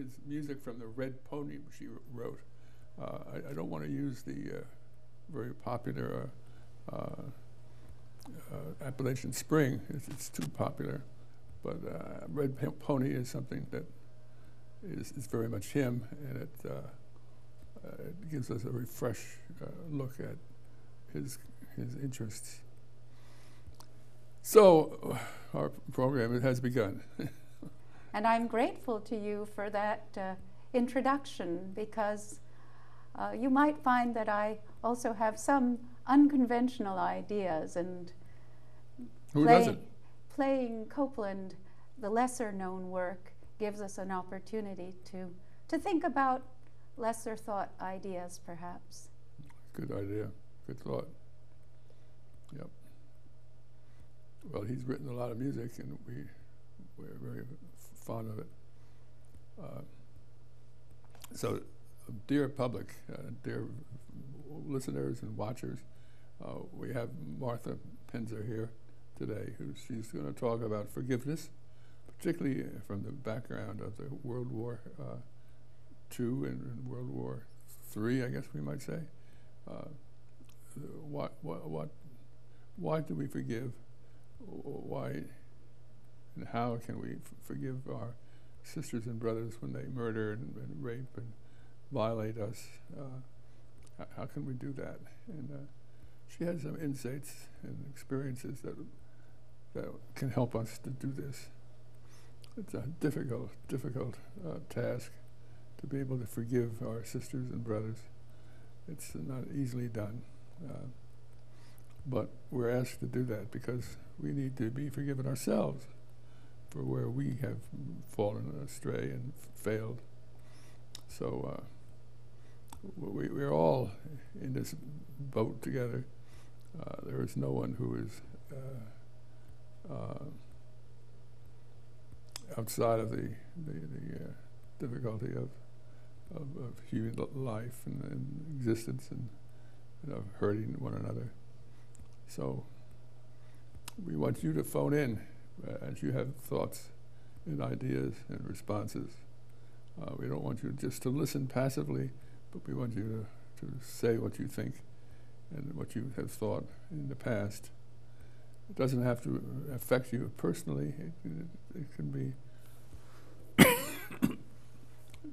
is music from the Red Pony she wrote. I don't want to use the very popular Appalachian Spring. It's too popular. But Red Pony is something that is very much him, and it gives us a refresh look at his interests. So our program has begun. And I'm grateful to you for that introduction, because you might find that I also have some unconventional ideas, and Who doesn't? Playing Copeland, the lesser-known work, gives us an opportunity to think about lesser-thought ideas, perhaps. Good idea. Good thought. Yep. Well, he's written a lot of music, and we're very fond of it. So, dear public, dear listeners and watchers, we have Martha Penzer here today, she's going to talk about forgiveness, particularly from the background of the World War II and World War III, I guess we might say. Why do we forgive? Why and how can we forgive our sisters and brothers when they murder and rape and violate us? How can we do that? And she has some insights and experiences that can help us to do this. It's a difficult task to be able to forgive our sisters and brothers. It's not easily done. But we're asked to do that because we need to be forgiven ourselves for where we have fallen astray and failed. So we're all in this boat together. There is no one who is outside of the difficulty of human life and existence and of hurting one another. So we want you to phone in as you have thoughts and ideas and responses. We don't want you just to listen passively, but we want you to say what you think and what you have thought in the past. It doesn't have to affect you personally. It can be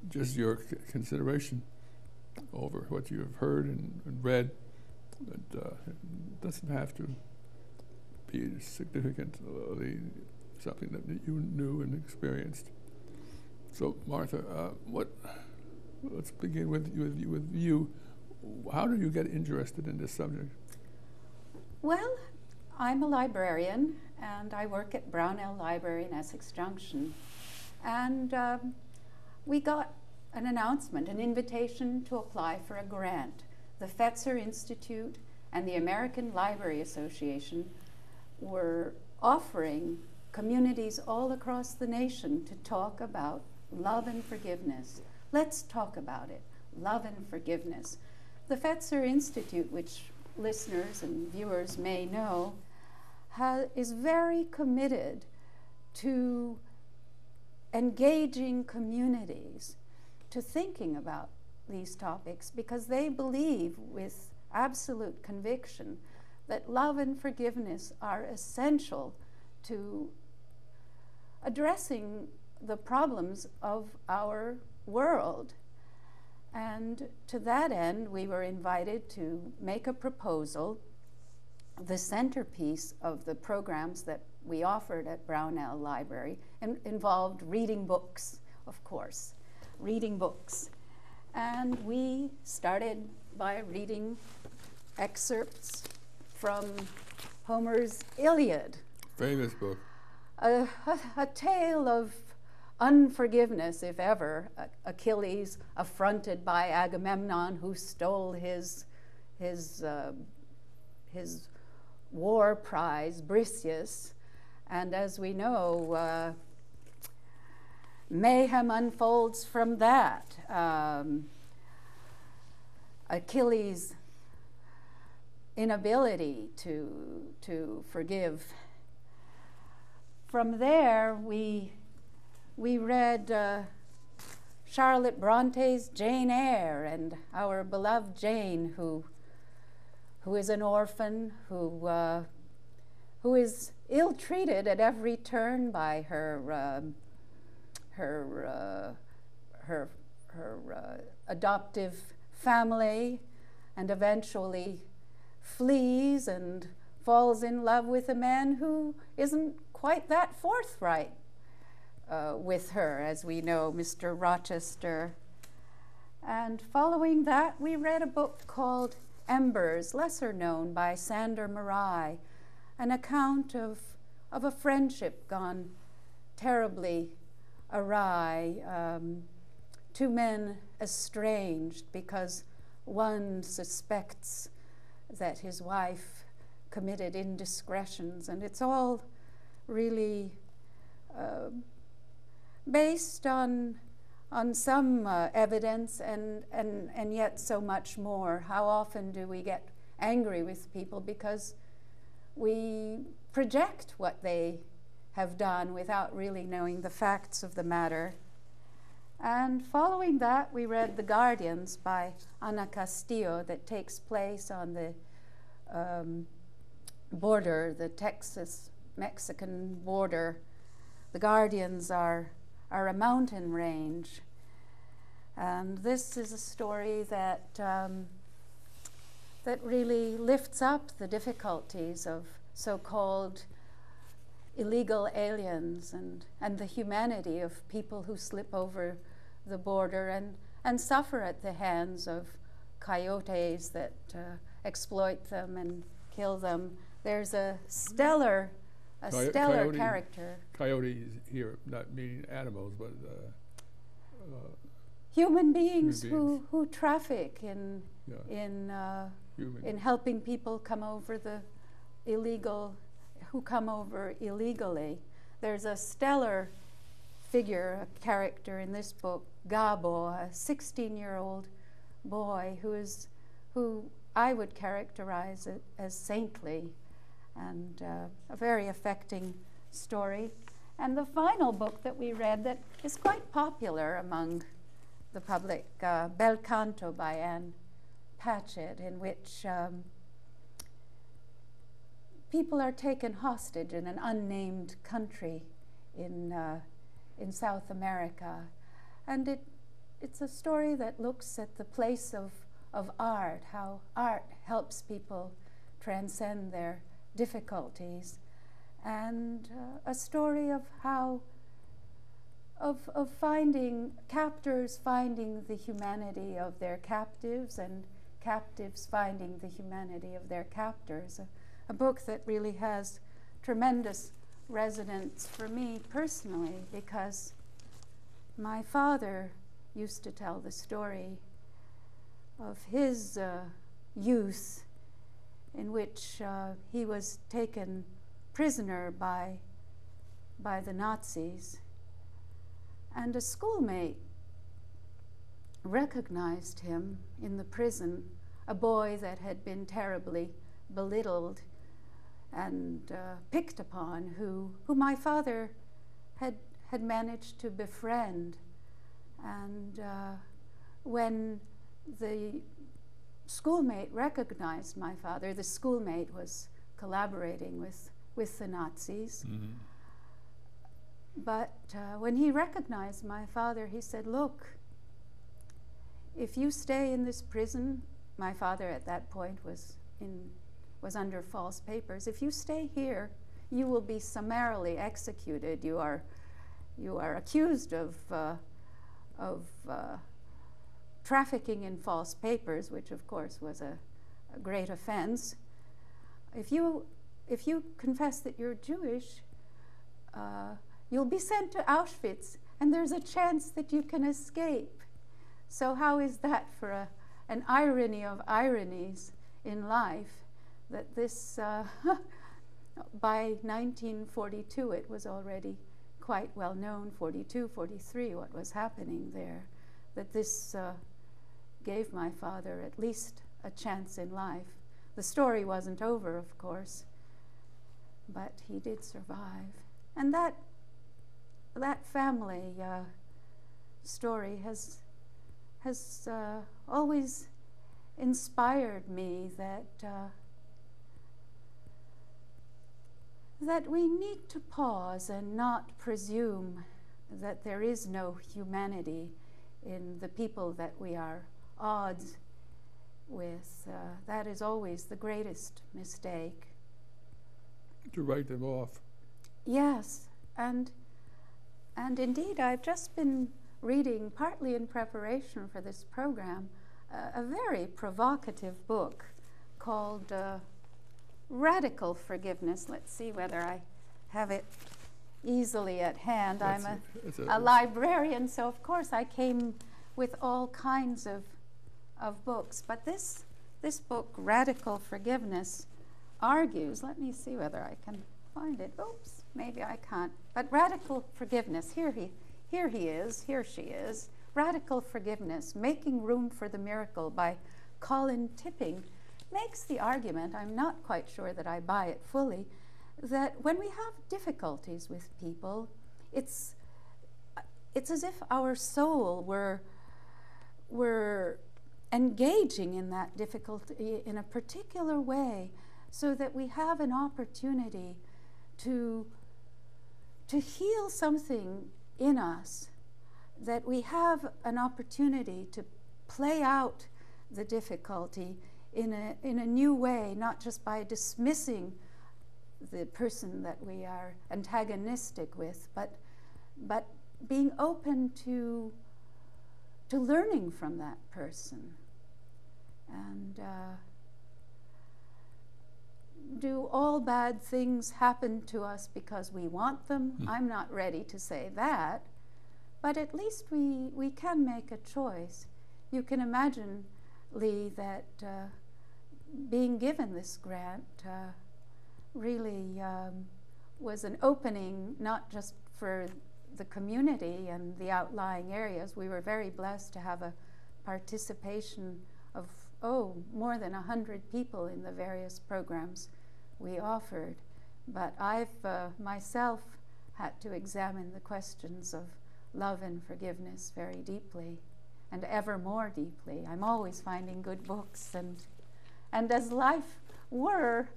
just your consideration over what you have heard and read. But it doesn't have to be significantly something that you knew and experienced. So, Martha, let's begin with you. How did you get interested in this subject? Well, I'm a librarian, and I work at Brownell Library in Essex Junction. And we got an announcement, an invitation to apply for a grant. The Fetzer Institute and the American Library Association were offering communities all across the nation to talk about love and forgiveness. Let's talk about it, love and forgiveness. The Fetzer Institute, which listeners and viewers may know, is very committed to engaging communities, to thinking about these topics, because they believe with absolute conviction that love and forgiveness are essential to addressing the problems of our world. And to that end, we were invited to make a proposal. The centerpiece of the programs that we offered at Brownell Library involved reading books, of course, reading books. And we started by reading excerpts from Homer's Iliad. Famous book. A tale of unforgiveness, if ever. Achilles affronted by Agamemnon, who stole his war prize, Briseis. And as we know, mayhem unfolds from that. Achilles' inability to forgive. From there, we read Charlotte Bronte's Jane Eyre, and our beloved Jane, who is an orphan, who is ill-treated at every turn by her adoptive family, and eventually flees and falls in love with a man who isn't quite that forthright with her, as we know, Mr. Rochester. And following that, we read a book called Embers, lesser known, by Sander Marai, an account of a friendship gone terribly awry, two men estranged because one suspects that his wife committed indiscretions, and it's all really based on some evidence and yet so much more. How often do we get angry with people because we project what they have done without really knowing the facts of the matter? And following that, we read The Guardians by Ana Castillo, that takes place on the border, the Texas-Mexican border. The Guardians are a mountain range. And this is a story that that really lifts up the difficulties of so-called illegal aliens and the humanity of people who slip over the border and suffer at the hands of coyotes that exploit them and kill them. There's a stellar character. Coyotes here, not meaning animals, but human beings who traffic in helping people come over who come over illegally. There's a stellar figure, a character in this book, Gabo, a 16-year-old boy who I would characterize it as saintly, and a very affecting story. And the final book that we read that is quite popular among the public, Bel Canto by Anne Patchett, in which people are taken hostage in an unnamed country in South America. And it's a story that looks at the place of art, how art helps people transcend their difficulties, and a story of how of finding captors finding the humanity of their captives, and captives finding the humanity of their captors. A book that really has tremendous resonance for me personally, because my father used to tell the story of his youth, in which he was taken prisoner by the Nazis, and a schoolmate recognized him in the prison, a boy that had been terribly belittled and picked upon, who my father had managed to befriend. And when the schoolmate recognized my father, the schoolmate was collaborating with the Nazis. Mm-hmm. But when he recognized my father, he said, "Look, if you stay in this prison," my father at that point was under false papers, "if you stay here, you will be summarily executed. You are accused of trafficking in false papers," which of course was a great offense. If you confess that you're Jewish, you'll be sent to Auschwitz, and there's a chance that you can escape. So how is that for an irony of ironies in life, that this, by 1942, it was already quite well known, 42, 43, what was happening there, that this gave my father at least a chance in life. The story wasn't over, of course, but he did survive. And that family story has always inspired me that we need to pause and not presume that there is no humanity in the people that we are odds with. That is always the greatest mistake. To write them off. Yes, and indeed I've just been reading, partly in preparation for this program, a very provocative book called Radical Forgiveness. Let's see whether I have it easily at hand. I'm a librarian, so of course I came with all kinds of books. But this book, Radical Forgiveness, argues, let me see whether I can find it. Oops, maybe I can't. But Radical Forgiveness, here she is. Radical Forgiveness, Making Room for the Miracle by Colin Tipping, makes the argument, I'm not quite sure that I buy it fully, that when we have difficulties with people, it's as if our soul were engaging in that difficulty in a particular way, so that we have an opportunity to heal something in us, that we have an opportunity to play out the difficulty in a new way, not just by dismissing the person that we are antagonistic with, but being open to learning from that person. And do all bad things happen to us because we want them? I'm not ready to say that, but at least we can make a choice. You can imagine, Lee, that being given this grant really was an opening, not just for the community and the outlying areas. We were very blessed to have a participation of, more than 100 people in the various programs we offered. But I've myself had to examine the questions of love and forgiveness very deeply, and ever more deeply. I'm always finding good books, and as life were,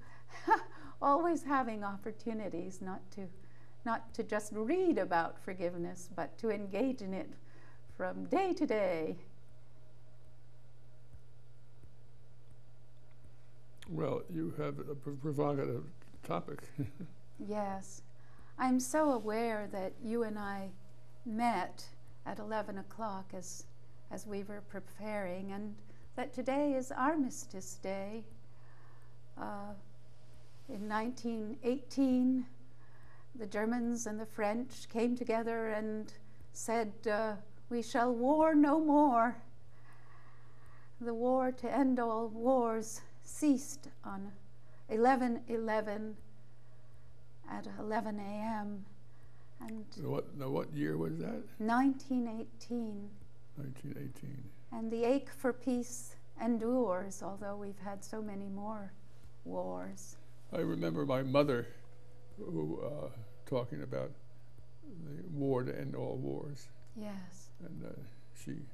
always having opportunities not to just read about forgiveness, but to engage in it from day to day. Well, you have a provocative topic. Yes. I'm so aware that you and I met at 11 o'clock as we were preparing, and that today is Armistice Day. In 1918, the Germans and the French came together and said, we shall war no more. The war to end all wars ceased on 11/11 at 11 a.m. And what year was that? 1918. 1918. And the ache for peace endures, although we've had so many more wars. I remember my mother talking about the war to end all wars. Yes. And she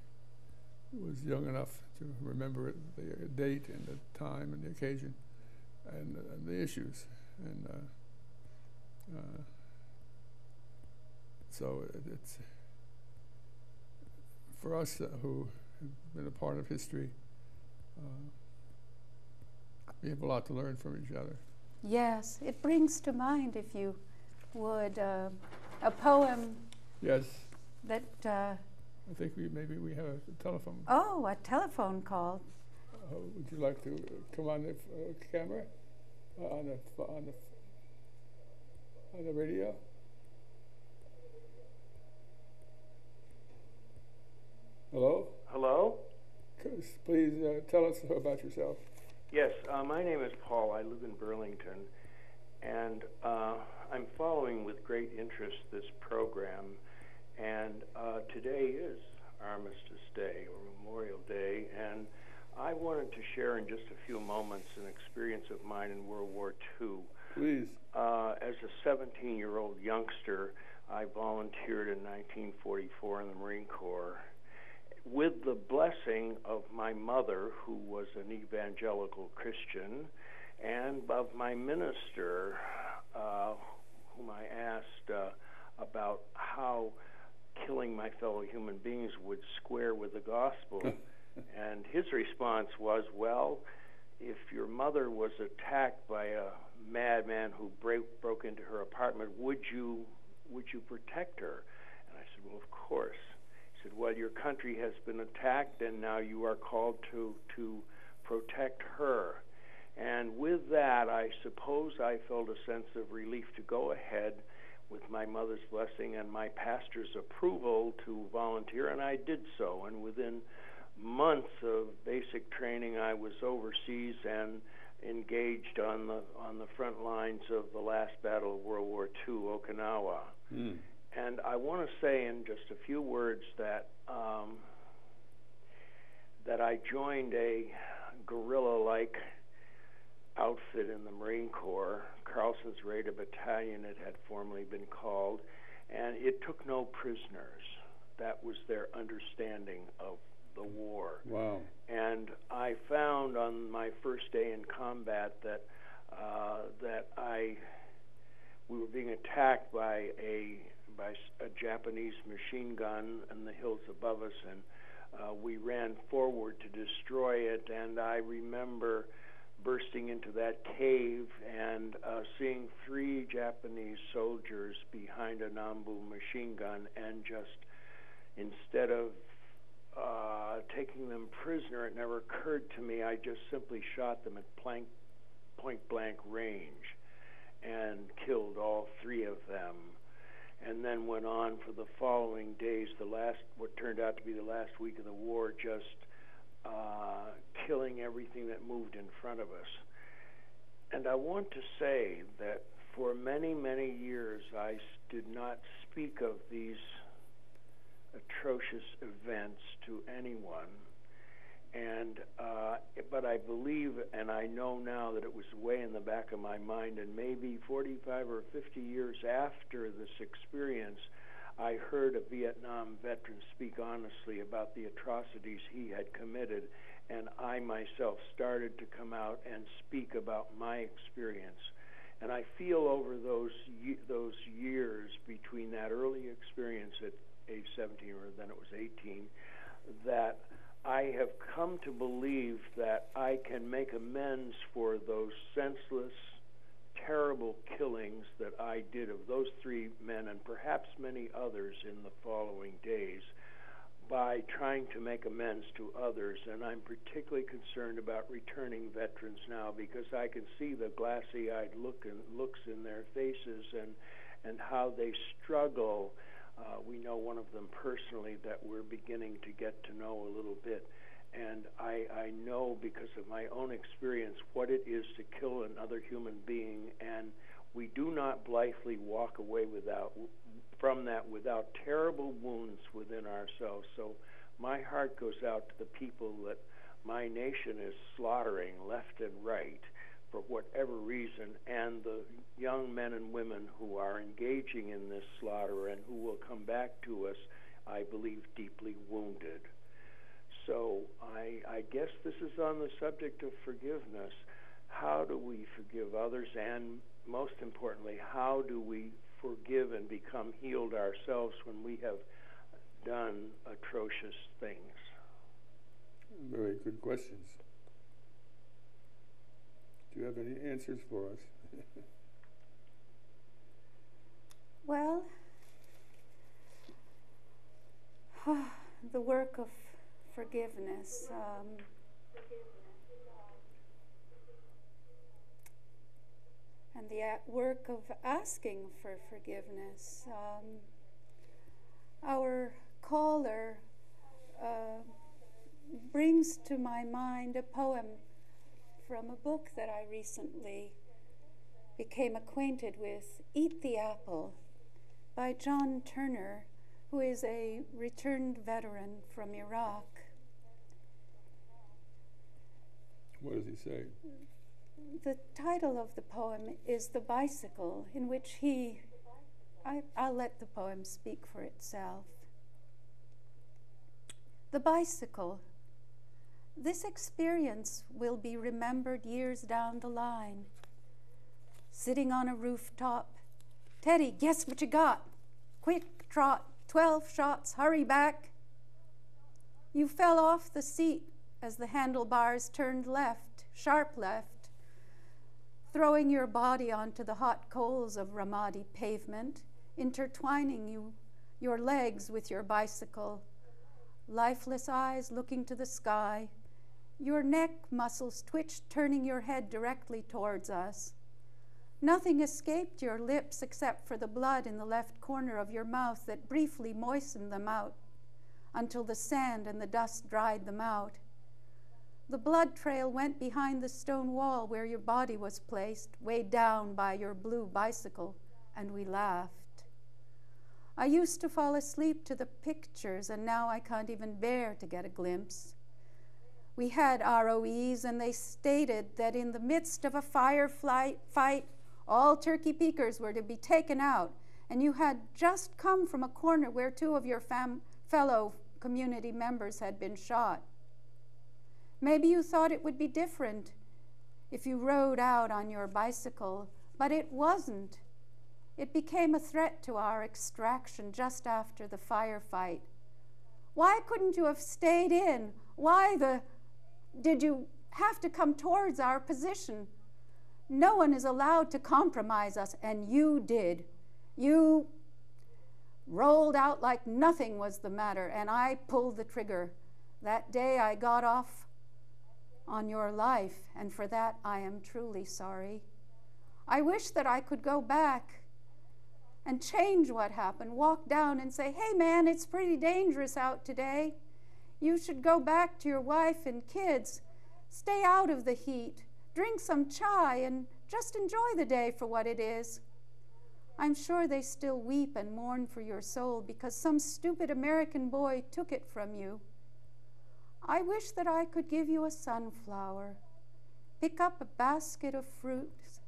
was young enough to remember the date and the time and the occasion and the issues. And so it's for us who have been a part of history, we have a lot to learn from each other. Yes, it brings to mind, if you would, a poem. Yes. That. I think maybe we have a telephone. Oh, a telephone call. Would you like to come on the camera, on the radio? Hello? Hello? Please tell us about yourself. Yes, my name is Paul. I live in Burlington, and I'm following with great interest this program. And today is Armistice Day, or Memorial Day, and I wanted to share in just a few moments an experience of mine in World War II. Please. As a 17-year-old youngster, I volunteered in 1944 in the Marine Corps with the blessing of my mother, who was an evangelical Christian, and of my minister, whom I asked about how killing my fellow human beings would square with the gospel. And his response was, well, if your mother was attacked by a madman who broke into her apartment, would you protect her? And I said, well, of course. He said, well, your country has been attacked, and now you are called to protect her. And with that, I suppose I felt a sense of relief to go ahead with my mother's blessing and my pastor's approval to volunteer, and I did so. And within months of basic training, I was overseas and engaged on the front lines of the last battle of World War II, Okinawa. Mm. And I want to say in just a few words that I joined a guerrilla-like outfit in the Marine Corps, Carlson's Raider Battalion it had formerly been called, and it took no prisoners. That was their understanding of the war. Wow. And I found on my first day in combat that we were being attacked by a Japanese machine gun in the hills above us, and we ran forward to destroy it. And I remember bursting into that cave and seeing 3 Japanese soldiers behind a Nambu machine gun, and just instead of taking them prisoner, it never occurred to me, I just simply shot them at point-blank range and killed all 3 of them, and then went on for the following days, what turned out to be the last week of the war, just killing everything that moved in front of us. And I want to say that for many, many years, I did not speak of these atrocious events to anyone, but I believe, and I know now, that it was way in the back of my mind, and maybe 45 or 50 years after this experience, I heard a Vietnam veteran speak honestly about the atrocities he had committed, and I myself started to come out and speak about my experience. And I feel over those years between that early experience at age 17, or then it was 18, that I have come to believe that I can make amends for those senseless, terrible killings that I did of those 3 men and perhaps many others in the following days by trying to make amends to others. And I'm particularly concerned about returning veterans now, because I can see the glassy-eyed looks in their faces and how they struggle. We know one of them personally that we're beginning to get to know a little bit. And I know, because of my own experience, what it is to kill another human being, and we do not blithely walk away from that without terrible wounds within ourselves. So my heart goes out to the people that my nation is slaughtering left and right for whatever reason, and the young men and women who are engaging in this slaughter and who will come back to us, I believe, deeply wounded. So I guess this is on the subject of forgiveness. How do we forgive others? And most importantly, how do we forgive and become healed ourselves when we have done atrocious things? Very good questions. Do you have any answers for us? Well, the work of forgiveness. And the work of asking for forgiveness. Our caller brings to my mind a poem from a book that I recently became acquainted with, Eat the Apple, by John Turner, who is a returned veteran from Iraq. What does he say? The title of the poem is The Bicycle, in which he I'll let the poem speak for itself. The bicycle. This experience will be remembered years down the line. Sitting on a rooftop, Teddy, guess what you got? Quick trot, 12 shots, hurry back. You fell off the seat as the handlebars turned left, sharp left, throwing your body onto the hot coals of Ramadi pavement, intertwining your legs with your bicycle, lifeless eyes looking to the sky, your neck muscles twitched, turning your head directly towards us. Nothing escaped your lips except for the blood in the left corner of your mouth that briefly moistened them out until the sand and the dust dried them out. The blood trail went behind the stone wall where your body was placed, weighed down by your blue bicycle, and we laughed. I used to fall asleep to the pictures, and now I can't even bear to get a glimpse. We had ROEs, and they stated that in the midst of a fight, all turkey peekers were to be taken out, and you had just come from a corner where two of your fellow community members had been shot. Maybe you thought it would be different if you rode out on your bicycle, but it wasn't. It became a threat to our extraction just after the firefight. Why couldn't you have stayed in? Did you have to come towards our position? No one is allowed to compromise us, and you did. You rolled out like nothing was the matter, and I pulled the trigger. That day I got off on your life, and for that I am truly sorry. I wish that I could go back and change what happened, walk down and say, hey man, it's pretty dangerous out today. You should go back to your wife and kids. Stay out of the heat. Drink some chai and just enjoy the day for what it is. I'm sure they still weep and mourn for your soul because some stupid American boy took it from you. I wish that I could give you a sunflower, pick up a basket of fruits,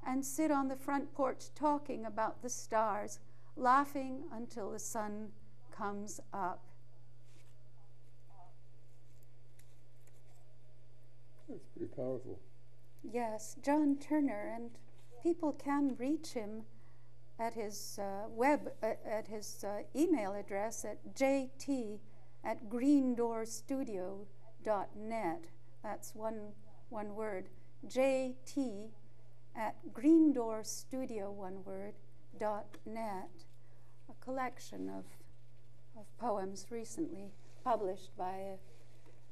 and sit on the front porch talking about the stars, laughing until the sun comes up. That's pretty powerful. Yes, John Turner, and people can reach him at his email address at jt@greendoorstudio.net. That's one word, jt@greendoorstudio.net. A collection of poems recently published by a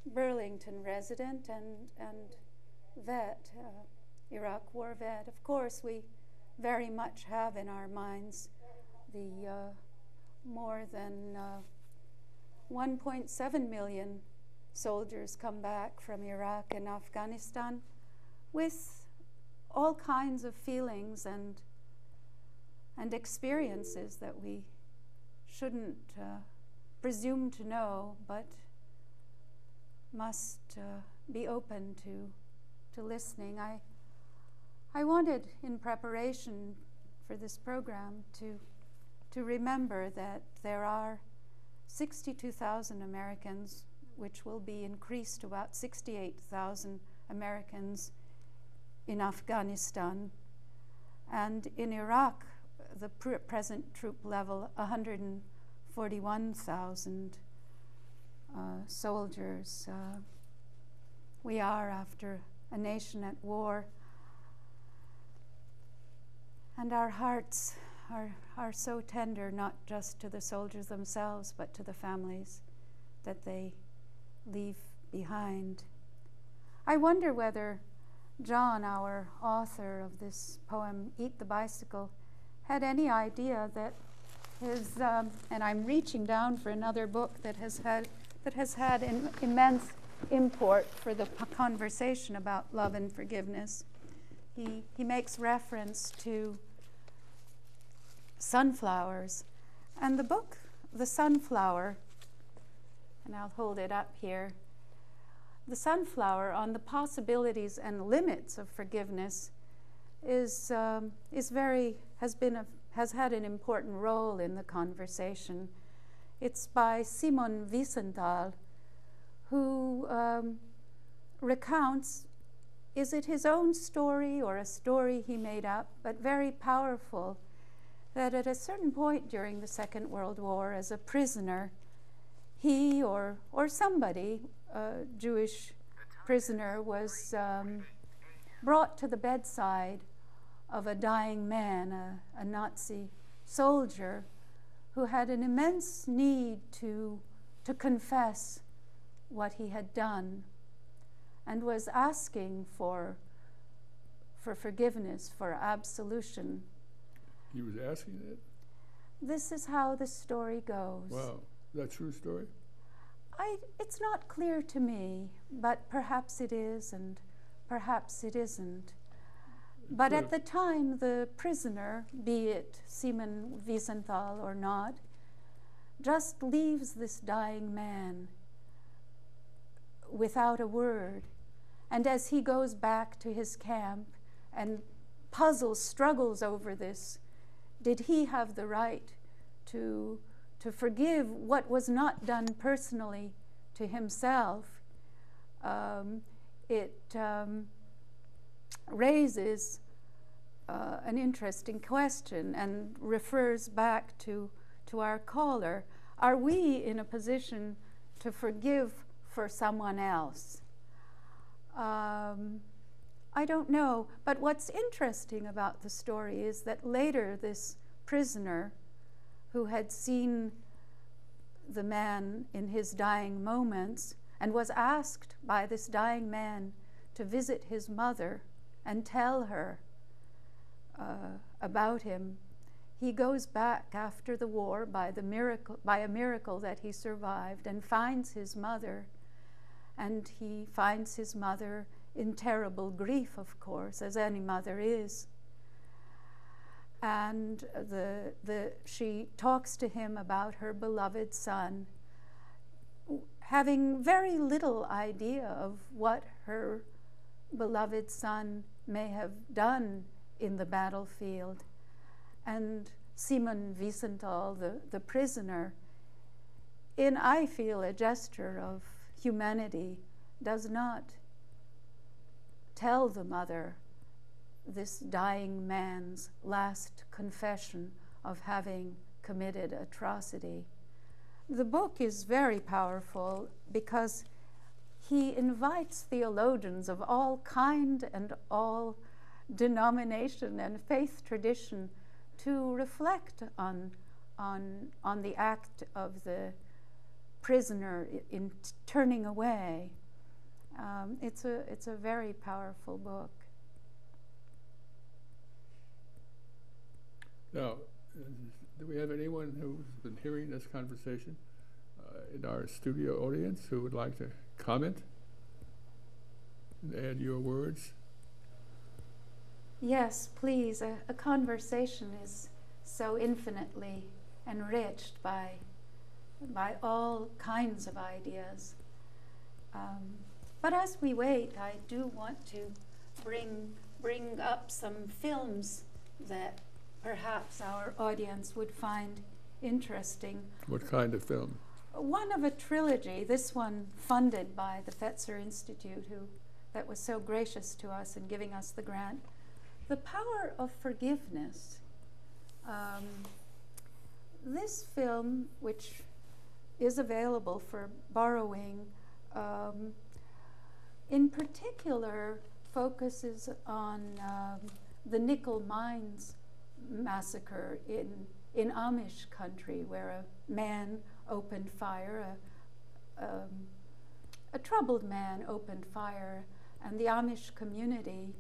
Burlington resident and vet, Iraq War vet. Of course, we very much have in our minds the more than 1.7 million soldiers come back from Iraq and Afghanistan with all kinds of feelings and experiences that we shouldn't presume to know, but must be open to listening. I wanted, in preparation for this program, to remember that there are 62,000 Americans, which will be increased to about 68,000 Americans in Afghanistan, and in Iraq, the present troop level, 141,000 soldiers. We are, after a nation at war, and our hearts are so tender, not just to the soldiers themselves, but to the families that they leave behind. I wonder whether John, our author of this poem, Eat the Bicycle, had any idea that his, and I'm reaching down for another book that has had an immense import for the conversation about love and forgiveness. He makes reference to sunflowers, and the book, The Sunflower, and I'll hold it up here, The Sunflower on the Possibilities and Limits of Forgiveness has has had an important role in the conversation. It's by Simon Wiesenthal, who recounts, is it his own story or a story he made up, but very powerful, that at a certain point during the Second World War, as a prisoner, he or somebody, a Jewish prisoner, was brought to the bedside of a dying man, a Nazi soldier, who had an immense need to confess what he had done, and was asking for forgiveness, for absolution. He was asking it? This is how the story goes. Wow, is that a true story? It's not clear to me, but perhaps it is and perhaps it isn't. But at the time, the prisoner, be it Simon Wiesenthal or not, just leaves this dying man without a word. And as he goes back to his camp and struggles over this, did he have the right to forgive what was not done personally to himself? It raises an interesting question and refers back to our caller. Are we in a position to forgive for someone else? I don't know, but what's interesting about the story is that later this prisoner, who had seen the man in his dying moments and was asked by this dying man to visit his mother and tell her about him, he goes back after the war by a miracle that he survived, and finds his mother. And he finds his mother in terrible grief, of course, as any mother is. And she talks to him about her beloved son, having very little idea of what her beloved son may have done in the battlefield. And Simon Wiesenthal, the prisoner, in, I feel, a gesture of humanity, does not tell the mother this dying man's last confession of having committed atrocity. The book is very powerful because he invites theologians of all kind and all denomination and faith tradition to reflect on the act of the prisoner in turning away. It's a very powerful book. Now, do we have anyone who's been hearing this conversation in our studio audience who would like to comment and add your words? Yes, please. A conversation is so infinitely enriched by all kinds of ideas. But as we wait, I do want to bring up some films that perhaps our audience would find interesting. What kind of film? One of a trilogy, this one funded by the Penzer Institute, that was so gracious to us in giving us the grant. The Power of Forgiveness. This film, which is available for borrowing, in particular focuses on the nickel mines massacre in Amish country, where a man opened fire, a troubled man opened fire, and the Amish community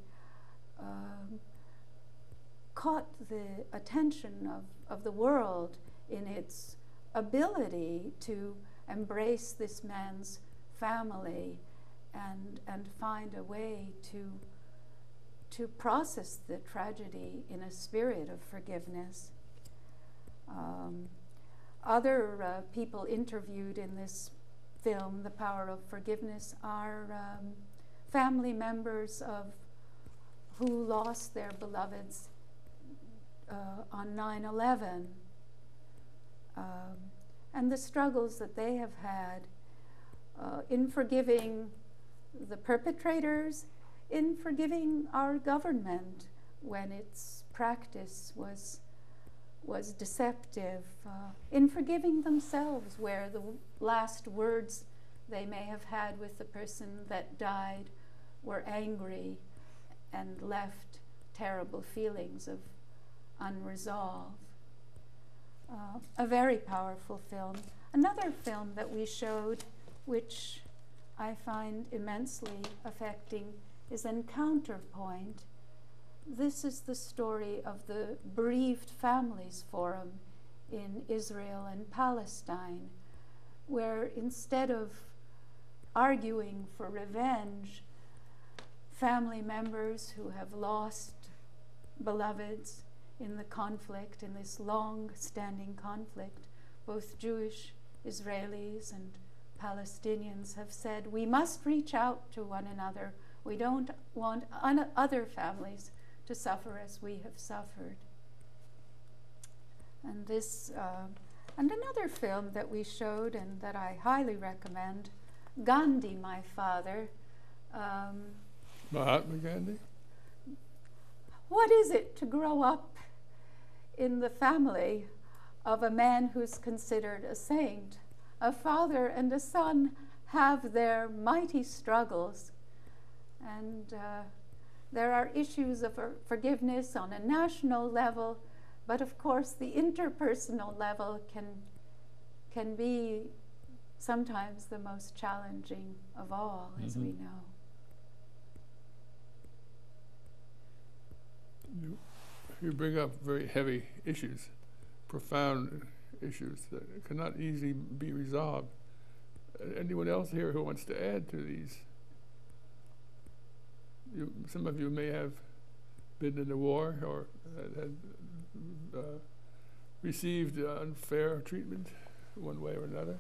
caught the attention of the world in its ability to embrace this man's family and find a way to process the tragedy in a spirit of forgiveness. Other people interviewed in this film, The Power of Forgiveness, are family members who lost their beloveds on 9/11 and the struggles that they have had in forgiving the perpetrators, in forgiving our government when its practice was deceptive, in forgiving themselves where the last words they may have had with the person that died were angry and left terrible feelings of unresolve. A very powerful film. Another film that we showed, which I find immensely affecting, is Encounter Point. This is the story of the Bereaved Families Forum in Israel and Palestine, where instead of arguing for revenge, family members who have lost beloveds in the conflict, in this long-standing conflict, both Jewish Israelis and Palestinians have said, we must reach out to one another. We don't want other families to suffer as we have suffered. And this, and another film that we showed and that I highly recommend, Gandhi, My Father. Mahatma Gandhi? What is it to grow up in the family of a man who's considered a saint? A father and a son have their mighty struggles, and there are issues of forgiveness on a national level, but of course the interpersonal level can be sometimes the most challenging of all, as we know. You bring up very heavy issues, profound issues that cannot easily be resolved. Anyone else here who wants to add to these? Some of you may have been in the war or had received unfair treatment one way or another.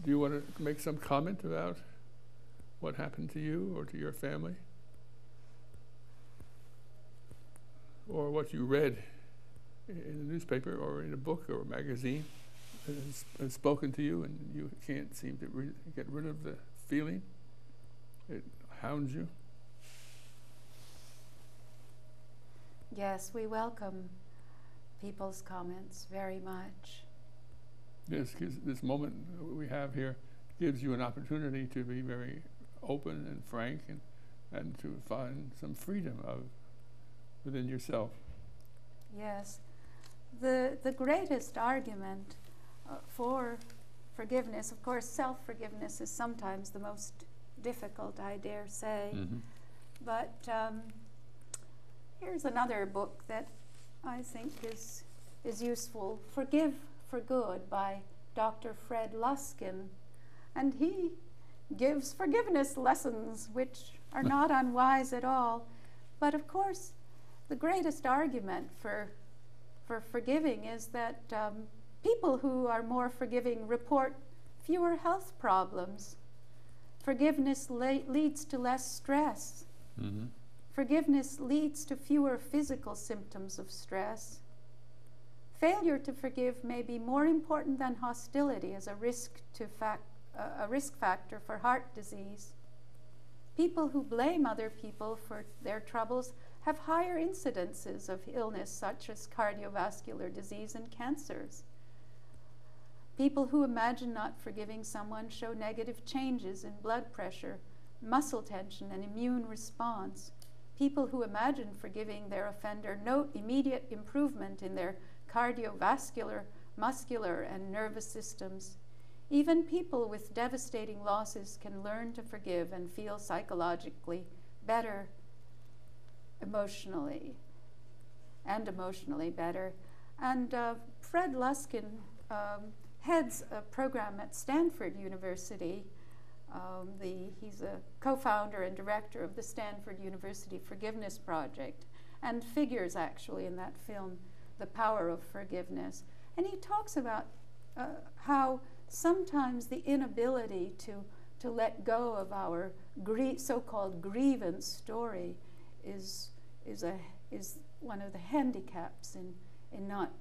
Do you want to make some comment about what happened to you or to your family? Or what you read in a newspaper or in a book or a magazine has spoken to you and you can't seem to get rid of the feeling? It hounds you? Yes, we welcome people's comments very much. Yes, because this moment we have here gives you an opportunity to be very open and frank and to find some freedom within yourself. Yes. The greatest argument for forgiveness, of course, self-forgiveness is sometimes the most difficult, I dare say. Mm-hmm. But here's another book that I think is useful, Forgive for Good by Dr. Fred Luskin. And he gives forgiveness lessons, which are not unwise at all. But of course, the greatest argument for forgiving is that people who are more forgiving report fewer health problems. Forgiveness leads to less stress. Mm-hmm. Forgiveness leads to fewer physical symptoms of stress. Failure to forgive may be more important than hostility as a risk factor for heart disease. People who blame other people for their troubles have higher incidences of illness such as cardiovascular disease and cancers. People who imagine not forgiving someone show negative changes in blood pressure, muscle tension, and immune response. People who imagine forgiving their offender note immediate improvement in their cardiovascular, muscular, and nervous systems. Even people with devastating losses can learn to forgive and feel psychologically better emotionally better. And Fred Luskin heads a program at Stanford University. He's a co-founder and director of the Stanford University Forgiveness Project and figures actually in that film The Power of Forgiveness. And he talks about how sometimes the inability to let go of our so-called grievance story is is one of the handicaps in not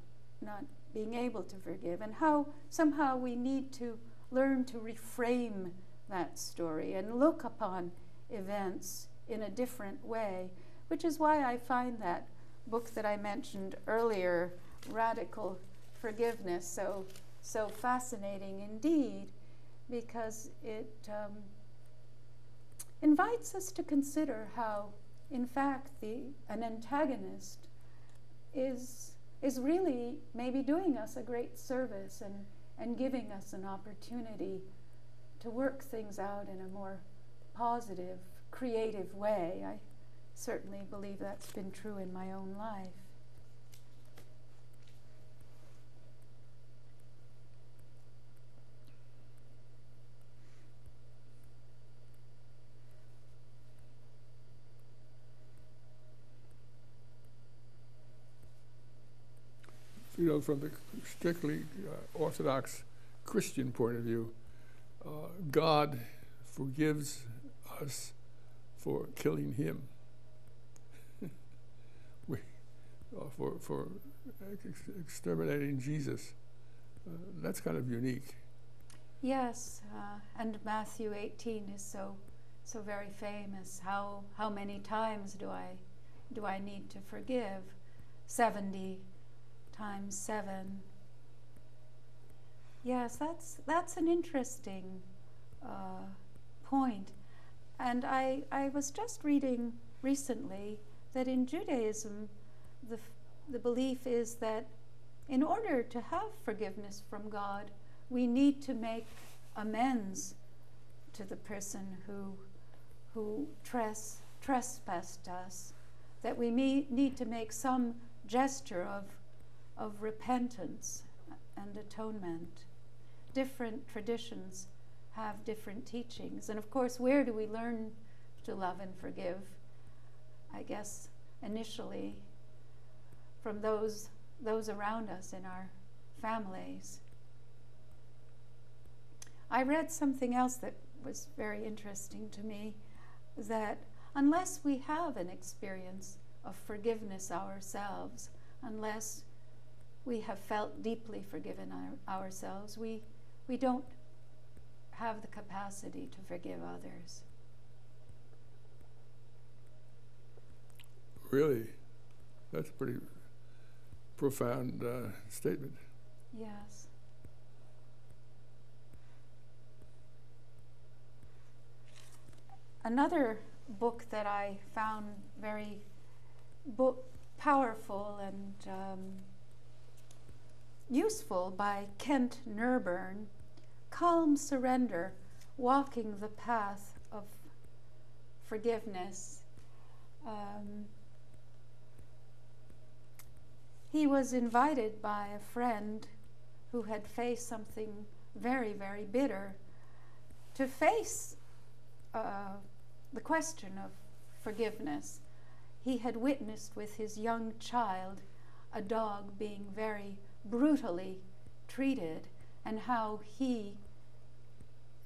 being able to forgive, and how somehow we need to learn to reframe that story and look upon events in a different way, which is why I find that book that I mentioned earlier, Radical Forgiveness, so fascinating indeed, because it invites us to consider how, in fact, an antagonist is really maybe doing us a great service and giving us an opportunity to work things out in a more positive, creative way. I certainly believe that's been true in my own life. You know, from the strictly Orthodox Christian point of view, God forgives us for killing him, for exterminating Jesus. That's kind of unique. Yes, and Matthew 18 is so very famous. How many times do I need to forgive? 70 times 7. Yes, that's an interesting point. And I was just reading recently that in Judaism, the belief is that in order to have forgiveness from God, we need to make amends to the person who trespassed us, that we need to make some gesture of repentance and atonement. Different traditions have different teachings. And of course, where do we learn to love and forgive? I guess initially from those around us in our families. I read something else that was very interesting to me, that unless we have an experience of forgiveness ourselves, unless we have felt deeply forgiven ourselves, we don't have the capacity to forgive others. Really? That's a pretty profound statement. Yes. Another book that I found very powerful and useful by Kent Nerburn, Calm Surrender, Walking the Path of Forgiveness. He was invited by a friend who had faced something very, very bitter to face the question of forgiveness. He had witnessed with his young child a dog being very brutally treated, and how he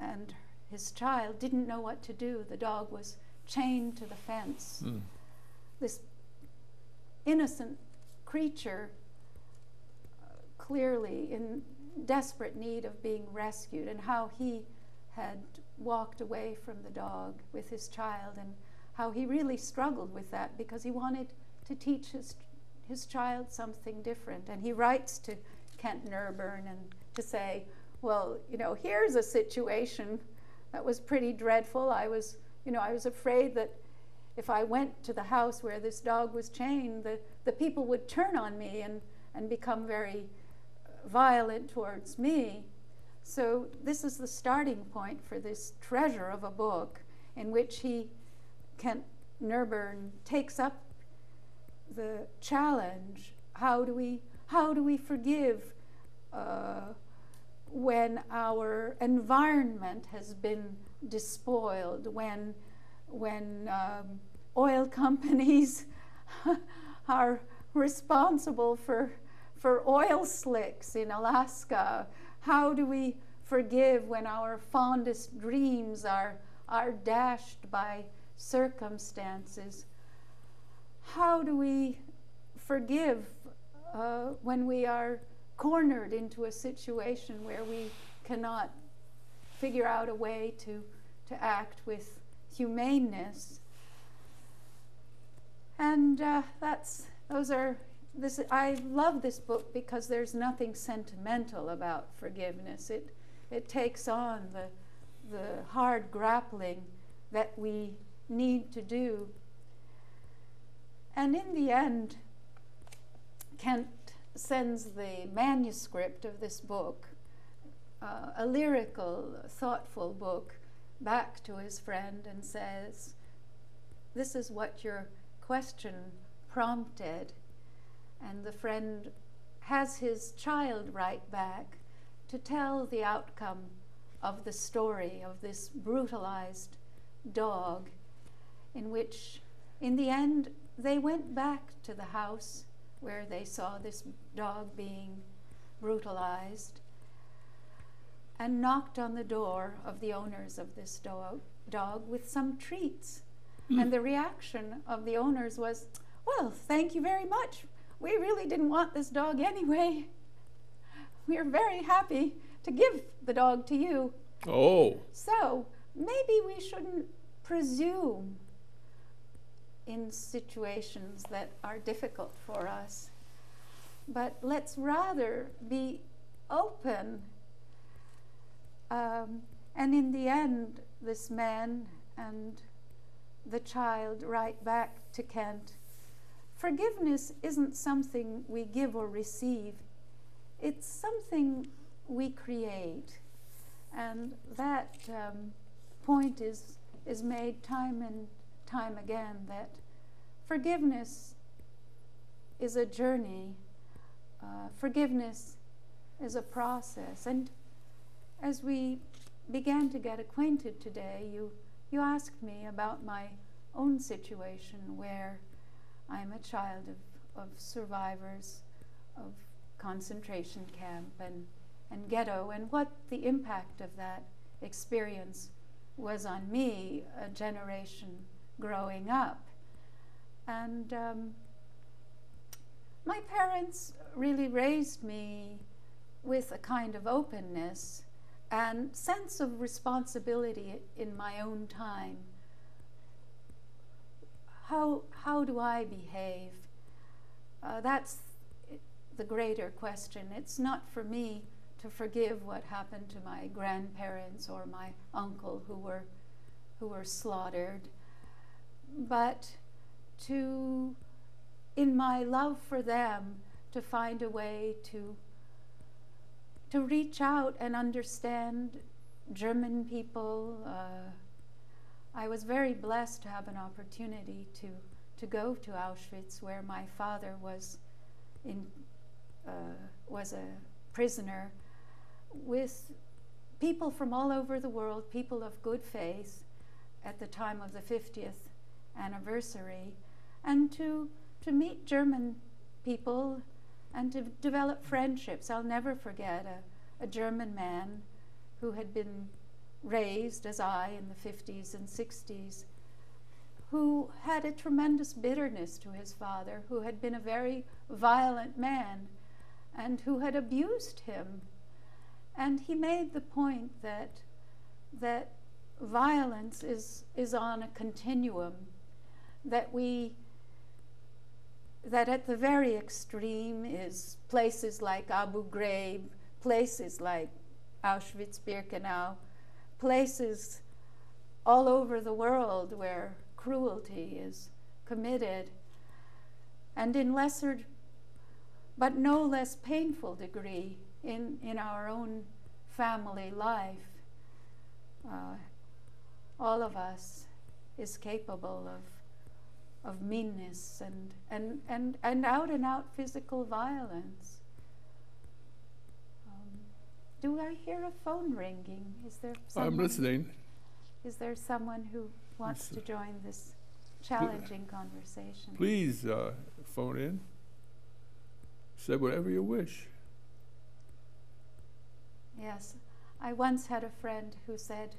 and his child didn't know what to do. The dog was chained to the fence. This innocent creature, clearly in desperate need of being rescued, and how he had walked away from the dog with his child, and how he really struggled with that because he wanted to teach his child something different. And he writes to Kent Nerburn and to say, well, here's a situation that was pretty dreadful. I was afraid that if I went to the house where this dog was chained, the people would turn on me and become very violent towards me. So this is the starting point for this treasure of a book, in which Kent Nerburn takes up the challenge. How do we forgive when our environment has been despoiled, when oil companies are responsible for oil slicks in Alaska? How do we forgive when our fondest dreams are dashed by circumstances? how do we forgive when we are cornered into a situation where we cannot figure out a way to act with humaneness? And I love this book because there's nothing sentimental about forgiveness. It takes on the hard grappling that we need to do. And in the end, Kent sends the manuscript of this book, a lyrical, thoughtful book, back to his friend and says, "This is what your question prompted." And the friend has his child write back to tell the outcome of the story of this brutalized dog, in which, in the end, they went back to the house where they saw this dog being brutalized and knocked on the door of the owners of this dog with some treats. And the reaction of the owners was, "Well, thank you very much. We really didn't want this dog anyway. We are very happy to give the dog to you." Oh. So maybe we shouldn't presume in situations that are difficult for us, but let's rather be open. And in the end, this man and the child write back to Kent, "Forgiveness isn't something we give or receive. It's something we create." And that point is made time and time again, that forgiveness is a journey. Forgiveness is a process. And as we began to get acquainted today, you asked me about my own situation, where I'm a child of survivors of concentration camp and ghetto, and what the impact of that experience was on me, a generation growing up. And my parents really raised me with a kind of openness and sense of responsibility in my own time. How do I behave? That's the greater question. It's not for me to forgive what happened to my grandparents or my uncle who were slaughtered, but to, in my love for them, to find a way to reach out and understand German people. I was very blessed to have an opportunity to go to Auschwitz, where my father was a prisoner, with people from all over the world, people of good faith, at the time of the 50th anniversary, and to meet German people and to develop friendships. I'll never forget a German man who had been raised as I in the 50s and 60s, who had a tremendous bitterness to his father, who had been a very violent man and who had abused him. And he made the point that violence is on a continuum, that at the very extreme is places like Abu Ghraib, places like Auschwitz-Birkenau, places all over the world where cruelty is committed, and in lesser but no less painful degree in our own family life. All of us is capable of meanness and out and out physical violence. Do I hear a phone ringing? Is there someone? I'm listening. Is there someone who wants to join this challenging conversation? Please phone in. Say whatever you wish. Yes. I once had a friend who said,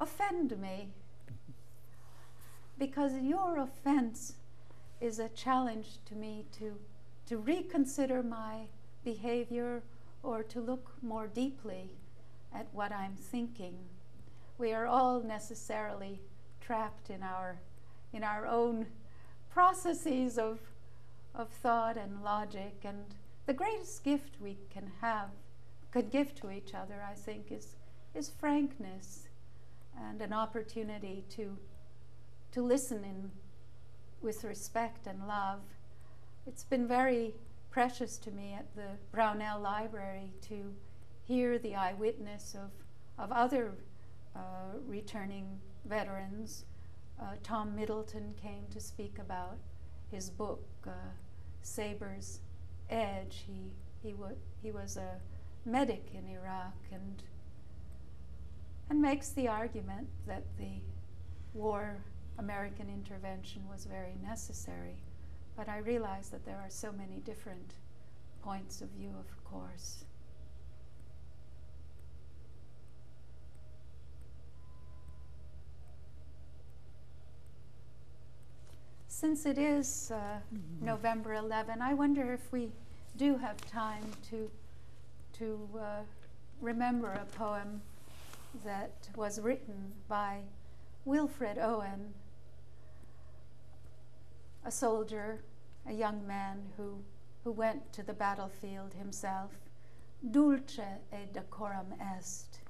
"Offend me, because your offense is a challenge to me to reconsider my behavior or to look more deeply at what I'm thinking. We are all necessarily trapped in our own processes of thought and logic, and the greatest gift we could give to each other, I think, is frankness and an opportunity to listen with respect and love. It's been very precious to me at the Brownell Library to hear the eyewitness of other returning veterans. Tom Middleton came to speak about his book, Saber's Edge. He was a medic in Iraq and makes the argument that the war American intervention was very necessary. But I realize that there are so many different points of view, of course. Since it is November 11, I wonder if we do have time to remember a poem that was written by Wilfred Owen, a soldier, a young man who went to the battlefield himself. Dulce e decorum est.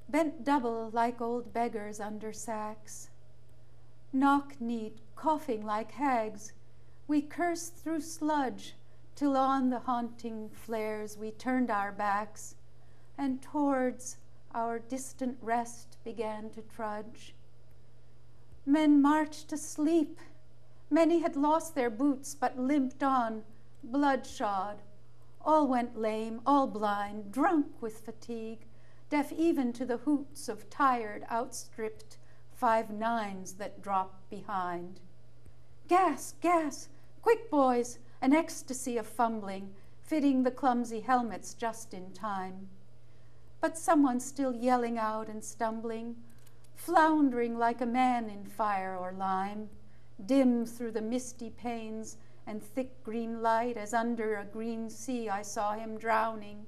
Bent double like old beggars under sacks, knock-kneed, coughing like hags, we cursed through sludge till on the haunting flares we turned our backs, and towards our distant rest began to trudge. Men marched asleep. Many had lost their boots, but limped on, bloodshod. All went lame, all blind, drunk with fatigue, deaf even to the hoots of tired, outstripped 5-9s that dropped behind. Gas, gas, quick boys, an ecstasy of fumbling, fitting the clumsy helmets just in time. But someone still yelling out and stumbling, floundering like a man in fire or lime, dim through the misty panes and thick green light as under a green sea I saw him drowning.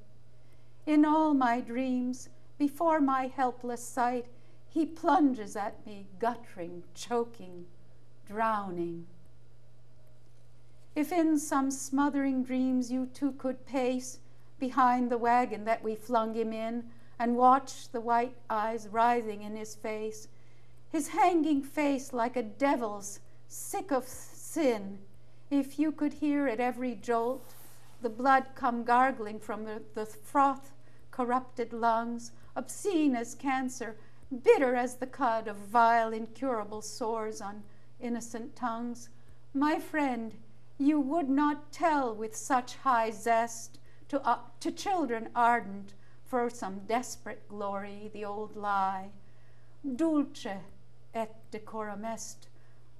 In all my dreams, before my helpless sight, he plunges at me, guttering, choking, drowning. If in some smothering dreams you too could pace behind the wagon that we flung him in and watch the white eyes writhing in his hanging face like a devil's, sick of sin, if you could hear at every jolt the blood come gargling from the froth-corrupted lungs, obscene as cancer, bitter as the cud of vile, incurable sores on innocent tongues, my friend, you would not tell with such high zest to children ardent for some desperate glory the old lie, dulce et decorum est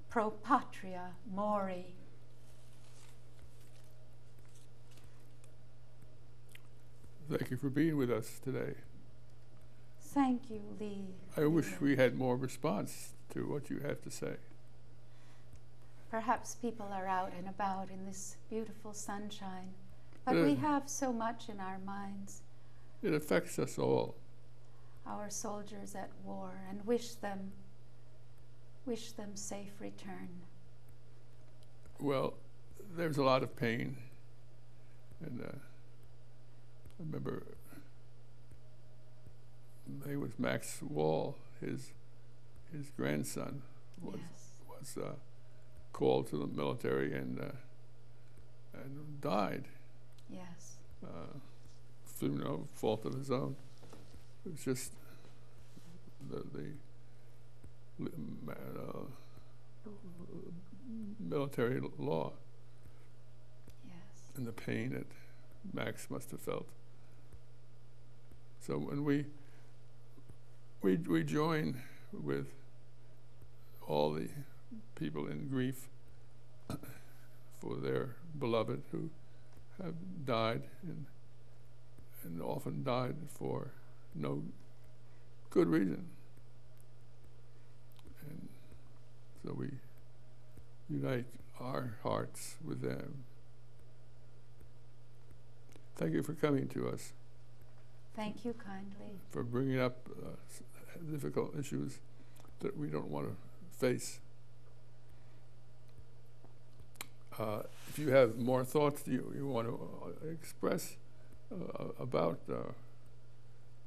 pro patria mori. Thank you for being with us today. Thank you, Lee. I wish we had more response to what you have to say. Perhaps people are out and about in this beautiful sunshine, but we have so much in our minds. It affects us all. Our soldiers at war, and wish them safe return. Well, there's a lot of pain, and I remember it was Max Wall, his grandson was called to the military and died. Yes. Through no fault of his own. It was just the military law. Yes. And the pain that Max must have felt. So when we join with all the people in grief for their beloved who have died and often died for no good reason. And so so we unite our hearts with them. Thank you for coming to us, Thank you kindly. for bringing up difficult issues that we don't want to face. If you have more thoughts you want to express about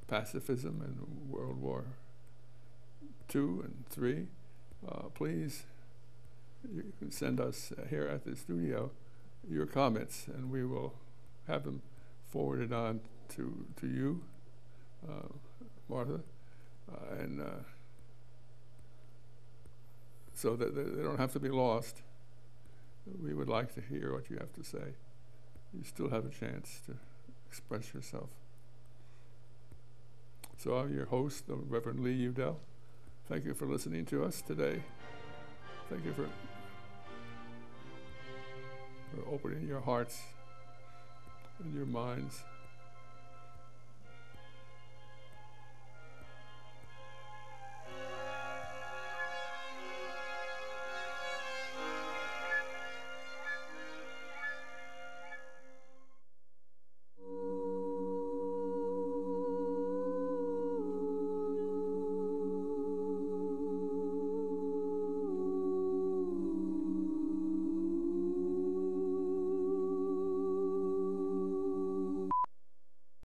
pacifism and World War II and III, please, you can send us here at the studio your comments, and we will have them forwarded on to you, Martha, and so that they don't have to be lost. We would like to hear what you have to say. You still have a chance to express yourself. So I'm your host, the Reverend Leland Udell. Thank you for listening to us today. Thank you for opening your hearts and your minds